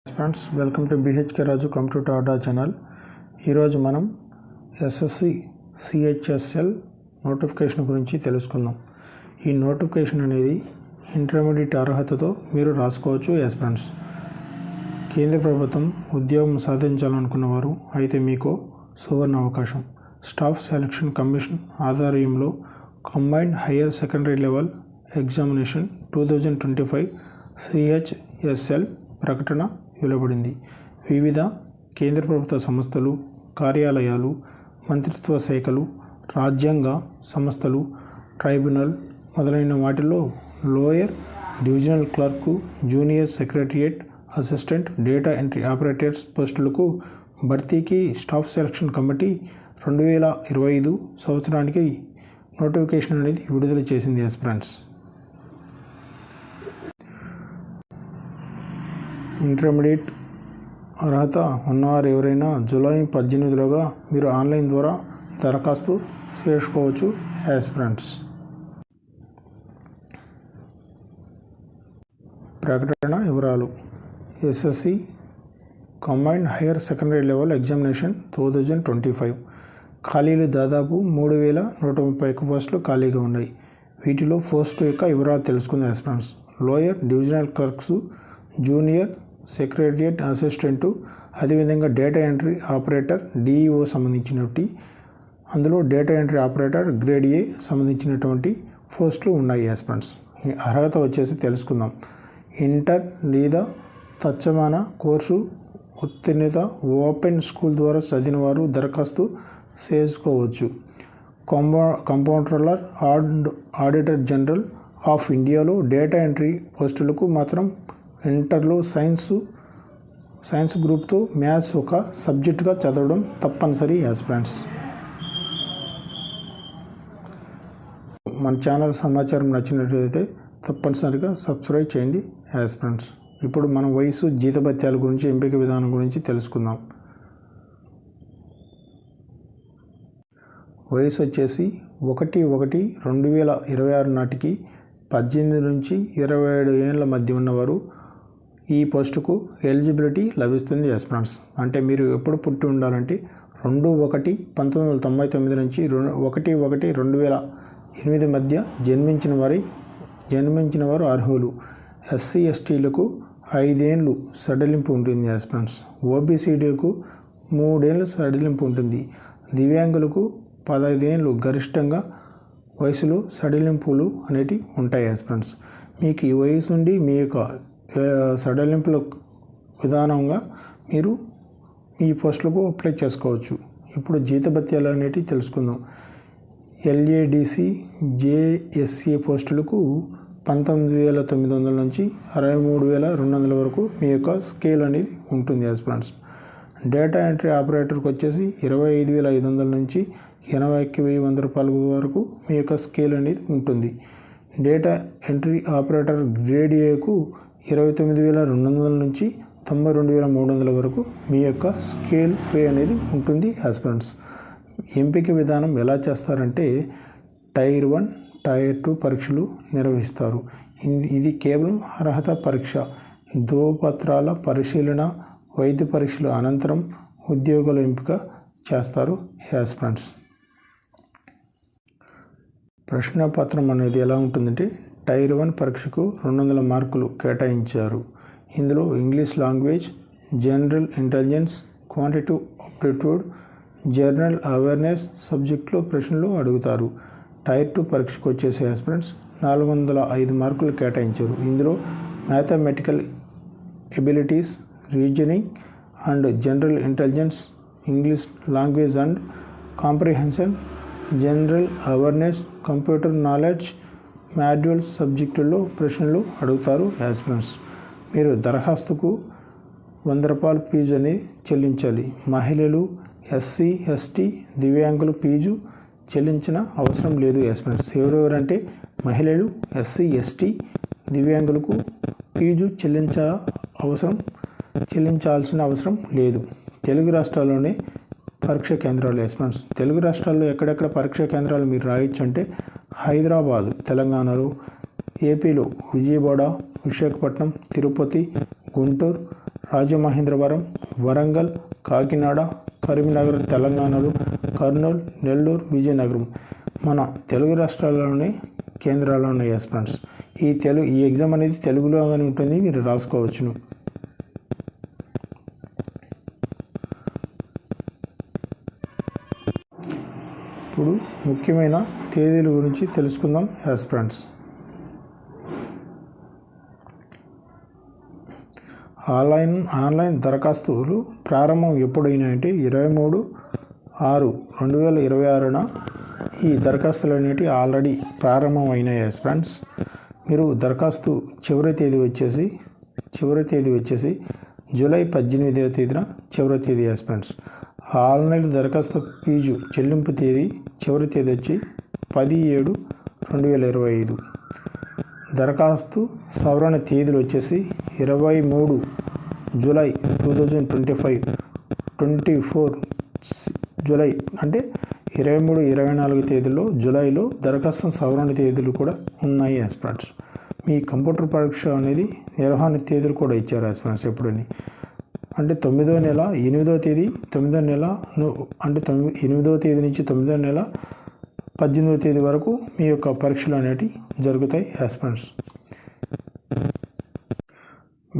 Friends welcome to BHK Raju computer Adda channel. ఈరోజు మనం SSC CHSL notification గురించి తెలుసుకుందాం. ఈ నోటిఫికేషన్ అనేది ఇంటర్మీడియట్ అర్హతతో మీరు రాసుకోవచ్చు. ఫ్రెండ్స్, కేంద్ర ప్రభుత్వం ఉద్యోగం సాధించాలనుకున్నవారు అయితే మీకు సువర్ణ అవకాశం. స్టాఫ్ సెలక్షన్ కమిషన్ ఆధ్వర్యంలో combined higher secondary level examination 2025 CHSL ప్రకటన వెలువడింది. వివిధ కేంద్ర ప్రభుత్వ సంస్థలు, కార్యాలయాలు, మంత్రిత్వ శాఖలు, రాజ్యాంగ సంస్థలు, ట్రైబ్యునల్ మొదలైన వాటిలో lower divisional clerk, junior secretariat assistant, data entry operators పోస్టులకు భర్తీకి స్టాఫ్ సెలక్షన్ కమిటీ 2025 సంవత్సరానికి నోటిఫికేషన్ అనేది విడుదల చేసింది. ఫ్రెండ్స్, ఇంటర్మీడియట్ అర్హత ఉన్నవారు ఎవరైనా జూలై 18లోగా మీరు ఆన్లైన్ ద్వారా దరఖాస్తు చేసుకోవచ్చు. ఫ్రెండ్స్, ప్రకటన వివరాలు. SSC combined higher secondary level examination 2025 ఖాళీలు దాదాపు 3130 పోస్టులు ఖాళీగా ఉన్నాయి. వీటిలో పోస్టు యొక్క వివరాలు తెలుసుకుందాం. Friends, lower divisional clerks, junior secretariat assistant, అదేవిధంగా డేటా ఎంట్రీ ఆపరేటర్ డిఈఓ సంబంధించినటువంటి, అందులో data entry operator grade A సంబంధించినటువంటి పోస్టులు ఉన్నాయి. ఫ్రెండ్స్, అర్హత వచ్చేసి తెలుసుకుందాం. ఇంటర్ లేదా తత్సమాన కోర్సు ఉత్తీర్ణత ఓపెన్ స్కూల్ ద్వారా చదివిన వారు దరఖాస్తు చేసుకోవచ్చు. Compounder and auditor general of ఇండియాలో డేటా ఎంట్రీ పోస్టులకు మాత్రం ఇంటర్లో సైన్స్ గ్రూప్తో మ్యాథ్స్ ఒక సబ్జెక్టుగా చదవడం తప్పనిసరి. ఫ్రెండ్స్, మన ఛానల్ సమాచారం నచ్చినట్లయితే తప్పనిసరిగా సబ్స్క్రైబ్ చేయండి. ఫ్రెండ్స్, ఇప్పుడు మనం వయసు, జీతభత్యాల గురించి, ఎంపిక విధానం గురించి తెలుసుకుందాం. వయసు వచ్చేసి 1/1/2026 నాటికి 18 నుంచి 27 ఏళ్ళ మధ్య ఉన్నవారు ఈ పోస్టుకు ఎలిజిబిలిటీ లభిస్తుంది. ఫ్రెండ్స్, అంటే మీరు ఎప్పుడు పుట్టి ఉండాలంటే 2/1/1999 నుంచి 1/1/2008 మధ్య జన్మించిన వారు అర్హులు. ఎస్సీ ఎస్టీలకు 5 ఏళ్ళు సడలింపు ఉంటుంది. ఫ్రెండ్స్, ఓబీసీలకు 3 ఏళ్ళు సడలింపు ఉంటుంది. దివ్యాంగులకు 15 ఏళ్ళు గరిష్టంగా వయసులో సడలింపులు అనేటివి ఉంటాయి. ఫ్రెండ్స్, మీకు ఈ వయసు నుండి మీ యొక్క సడలింపుల విధానంగా మీరు ఈ పోస్టులకు అప్లై చేసుకోవచ్చు. ఇప్పుడు జీతభత్యాలు అనేటివి తెలుసుకుందాం. ఎల్ఏడిసి జేఎస్ఏ పోస్టులకు 19,900 నుంచి 63,200 వరకు మీ యొక్క స్కేల్ అనేది ఉంటుంది. ఫ్రెండ్స్, డేటా ఎంట్రీ ఆపరేటర్కి వచ్చేసి 25,500 నుంచి 81,100 రూపాయల వరకు మీ యొక్క స్కేల్ అనేది ఉంటుంది. డేటా ఎంట్రీ ఆపరేటర్ గ్రేడ్ ఏకు 29,200 నుంచి 92,300 వరకు మీ యొక్క స్కేల్ పే అనేది ఉంటుంది. ఫ్రెండ్స్, ఎంపిక విధానం ఎలా చేస్తారంటే టైర్ 1, టైర్ 2 పరీక్షలు నిర్వహిస్తారు. ఇది కేవలం అర్హత పరీక్ష. ధ్రువపత్రాల పరిశీలన, వైద్య పరీక్షల అనంతరం ఉద్యోగుల ఎంపిక చేస్తారు. ఫ్రెండ్స్, ప్రశ్నపత్రం అనేది ఎలా ఉంటుందంటే టైర్ 1 పరీక్షకు 200 మార్కులు కేటాయించారు. ఇందులో English language, general intelligence, quantitative aptitude, general awareness సబ్జెక్టులో ప్రశ్నలు అడుగుతారు. టైర్ 2 పరీక్షకు వచ్చేసి ఫ్రెండ్స్ 405 మార్కులు కేటాయించారు. ఇందులో mathematical abilities, reasoning and general intelligence, English language and comprehension, general awareness, computer knowledge modules సబ్జెక్టుల్లో ప్రశ్నలు అడుగుతారు. ఫ్రెండ్స్, మీరు దరఖాస్తుకు 100 రూపాయల ఫీజు అనేది చెల్లించాలి. మహిళలు, ఎస్సీ ఎస్టీ, దివ్యాంగులు ఫీజు చెల్లించిన అవసరం లేదు. ఫ్రెండ్స్, ఎవరెవరంటే మహిళలు, ఎస్సీ ఎస్టీ, దివ్యాంగులకు ఫీజు చెల్లించాల్సిన అవసరం లేదు. తెలుగు రాష్ట్రాల్లోనే పరీక్ష కేంద్రాలు. ఫ్రెండ్స్, తెలుగు రాష్ట్రాల్లో ఎక్కడెక్కడ పరీక్షా కేంద్రాలు మీరు రాయొచ్చు అంటే హైదరాబాద్ తెలంగాణలో, ఏపీలో విజయవాడ, విశాఖపట్నం, తిరుపతి, గుంటూరు, రాజమహేంద్రవరం, వరంగల్, కాకినాడ, కరీంనగర్ తెలంగాణలో, కర్నూలు, నెల్లూరు, విజయనగరం మన తెలుగు రాష్ట్రాల్లోనే కేంద్రాలు ఉన్నాయి ఆస్పిరెంట్స్. ఈ ఎగ్జామ్ అనేది తెలుగులోగానే ఉంటుంది, మీరు రాసుకోవచ్చును. ఇప్పుడు ముఖ్యమైన తేదీల గురించి తెలుసుకుందాం ఆస్పిరెంట్స్. ఆన్లైన్ దరఖాస్తులు ప్రారంభం ఎప్పుడైనా అంటే 23/6/2026న ఈ దరఖాస్తులు అనేవి ఆల్రెడీ ప్రారంభం అయినాయి ఆస్పిరెంట్స్. మీరు దరఖాస్తు చివరి తేదీ వచ్చేసి జూలై 18వ తేదీన చివరి తేదీ ఆస్పిరెంట్స్. ఆన్లైన్ దరఖాస్తు ఫీజు చెల్లింపు తేదీ చివరి తేదీ వచ్చి 10/7/2025. దరఖాస్తు సవరణ తేదీలు వచ్చేసి 23 జూలై 2025, 24 జూలై అంటే 23-24 తేదీల్లో జూలైలో దరఖాస్తు సవరణ తేదీలు కూడా ఉన్నాయి ఆస్పిరెంట్స్. మీ కంప్యూటర్ పరీక్ష అనేది నిర్వహణ తేదీలు కూడా ఇచ్చారు ఆస్పిరెంట్స్. ఎప్పుడని అంటే 9వ నెల 8వ తేదీ, 9వ నెల అంటే 8వ తేదీ నుంచి 9వ నెల 18వ తేదీ వరకు మీ యొక్క పరీక్షలు అనేవి జరుగుతాయి ఆస్పిరెంట్స్.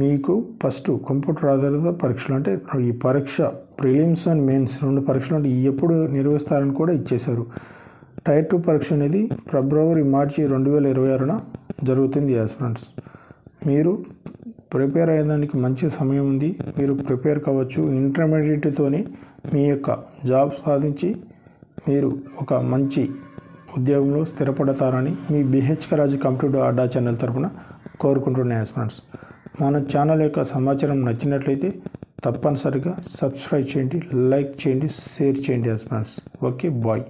మీకు ఫస్ట్ కంప్యూటర్ ఆధారిత పరీక్షలు అంటే ఈ పరీక్ష ప్రిలిమ్స్ అండ్ మెయిన్స్ 2 పరీక్షలు అంటే ఎప్పుడు నిర్వహిస్తారని కూడా ఇచ్చేశారు. టైర్ 2 పరీక్ష అనేది ఫిబ్రవరి-మార్చి 2026న జరుగుతుంది ఆస్పిరెంట్స్. మీరు ప్రిపేర్ అయ్యేదానికి మంచి సమయం ఉంది, మీరు ప్రిపేర్ కావచ్చు. ఇంటర్మీడియట్తోనే మీ యొక్క జాబ్ సాధించి మీరు ఒక మంచి ఉద్యోగంలో స్థిరపడతారని మీ BHK రాజు కాంపిటేటివ్ అడ్డా ఛానల్ తరఫున కోరుకుంటున్నాయి ఆస్పిరెంట్స్. మన ఛానల్ యొక్క సమాచారం నచ్చినట్లయితే తప్పనిసరిగా సబ్స్క్రైబ్ చేయండి, లైక్ చేయండి, షేర్ చేయండి ఆస్పిరెంట్స్. Okay, bye.